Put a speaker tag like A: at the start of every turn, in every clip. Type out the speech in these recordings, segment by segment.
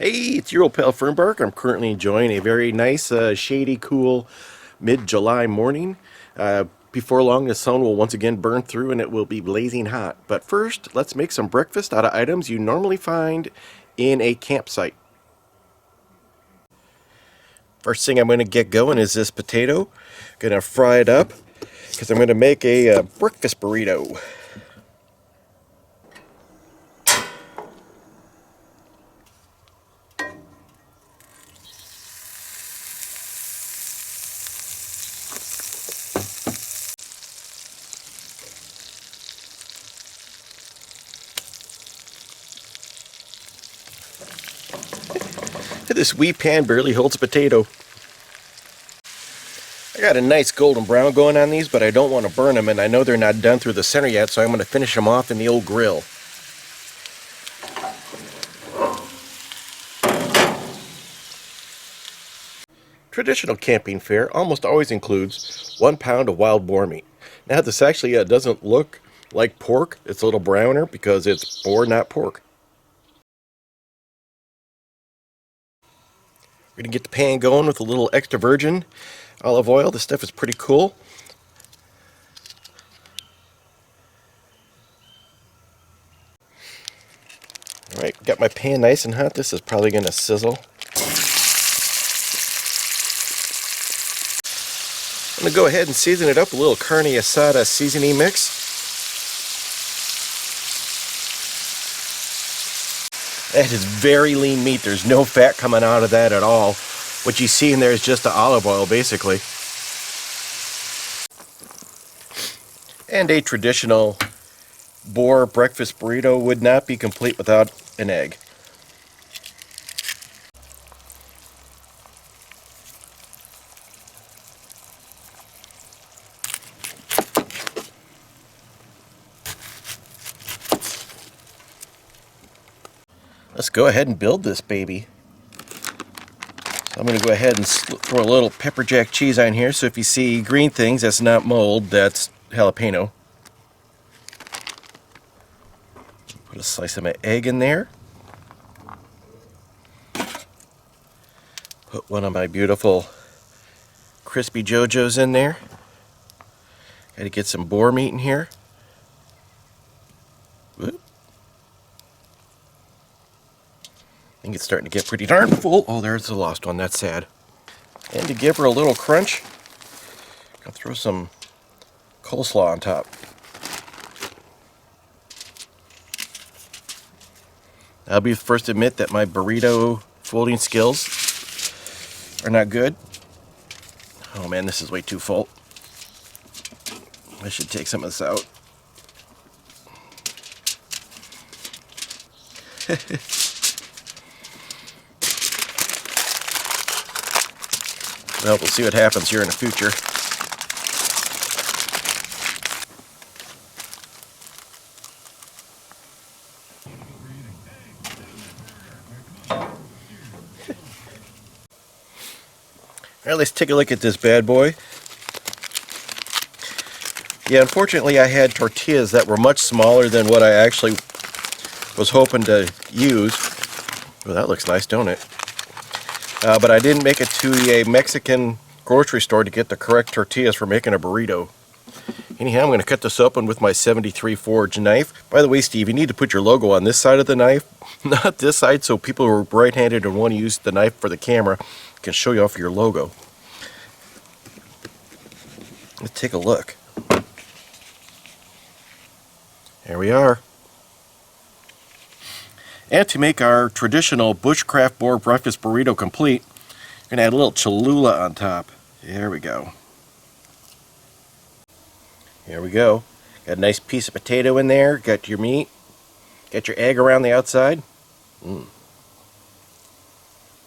A: Hey, it's your old pal Fernbark. I'm currently enjoying a very nice, shady, cool mid-July morning. Before long, the sun will once again burn through and it will be blazing hot. But first, let's make some breakfast out of items you normally find in a campsite. First thing I'm going to get going is this potato. Going to fry it up because I'm going to make a breakfast burrito. This wee pan barely holds a potato. I got a nice golden brown going on these, but I don't want to burn them, and I know they're not done through the center yet, so I'm going to finish them off in the old grill. Traditional camping fare almost always includes 1 pound of wild boar meat. Now this actually doesn't look like pork. It's a little browner because it's boar, not pork. We're going to get the pan going with a little extra virgin olive oil. This stuff is pretty cool. Alright, got my pan nice and hot. This is probably going to sizzle. I'm going to go ahead and season it up with a little carne asada seasoning mix. That is very lean meat. There's no fat coming out of that at all. What you see in there is just the olive oil, basically. And a traditional boar breakfast burrito would not be complete without an egg. Let's go ahead and build this baby. So I'm going to go ahead and throw a little pepper jack cheese on here. So if you see green things, that's not mold, that's jalapeno. Put a slice of my egg in there. Put one of my beautiful crispy JoJo's in there. Got to get some boar meat in here. Whoop. I think it's starting to get pretty darn full. Oh, there's the lost one. That's sad. And to give her a little crunch, I'll throw some coleslaw on top. I'll be the first to admit that my burrito folding skills are not good. Oh man, this is way too full. I should take some of this out. Well, we'll see what happens here in the future. Alright, let's take a look at this bad boy. Yeah, unfortunately I had tortillas that were much smaller than what I actually was hoping to use. Well, that looks nice, don't it? But I didn't make it to a Mexican grocery store to get the correct tortillas for making a burrito. Anyhow, I'm going to cut this open with my 73 forge knife. By the way, Steve, you need to put your logo on this side of the knife, not this side, so people who are right-handed and want to use the knife for the camera can show you off your logo. Let's take a look. There we are. And to make our traditional Bushcraft boar breakfast burrito complete, we're going to add a little Cholula on top. There we go. Here we go. Got a nice piece of potato in there. Got your meat. Got your egg around the outside.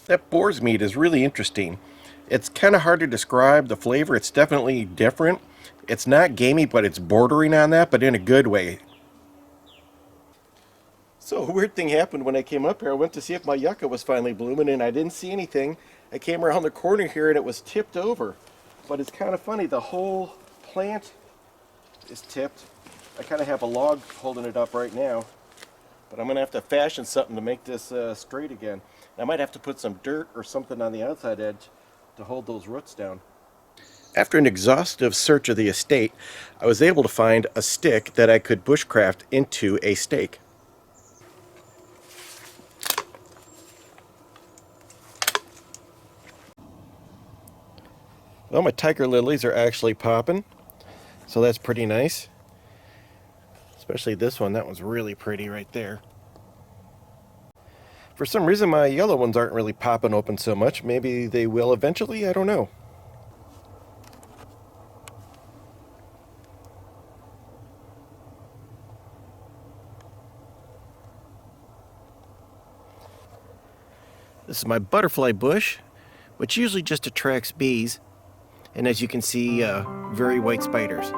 A: That boar's meat is really interesting. It's kind of hard to describe the flavor. It's definitely different. It's not gamey, but it's bordering on that, but in a good way. So a weird thing happened when I came up here. I went to see if my yucca was finally blooming and I didn't see anything. I came around the corner here and it was tipped over. But it's kind of funny, the whole plant is tipped. I kind of have a log holding it up right now. But I'm going to have to fashion something to make this straight again. I might have to put some dirt or something on the outside edge to hold those roots down. After an exhaustive search of the estate, I was able to find a stick that I could bushcraft into a stake. Well, my tiger lilies are actually popping, so that's pretty nice. Especially this one, that one's really pretty right there. For some reason my yellow ones aren't really popping open so much. Maybe they will eventually, I don't know. This is my butterfly bush, which usually just attracts bees, and as you can see, very white spiders.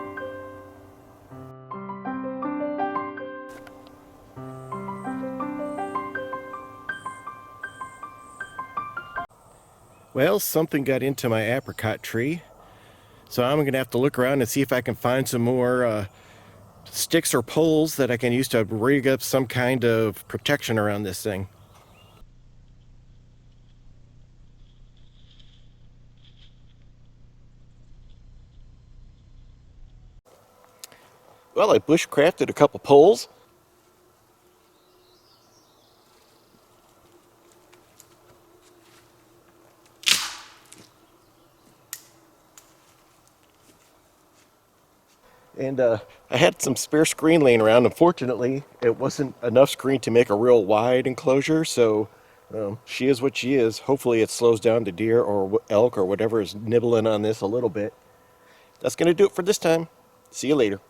A: Well, something got into my apricot tree, so I'm going to have to look around and see if I can find some more sticks or poles that I can use to rig up some kind of protection around this thing. Well, I bushcrafted a couple poles. And I had some spare screen laying around. Unfortunately, it wasn't enough screen to make a real wide enclosure, so she is what she is. Hopefully it slows down the deer or elk or whatever is nibbling on this a little bit. That's going to do it for this time. See you later.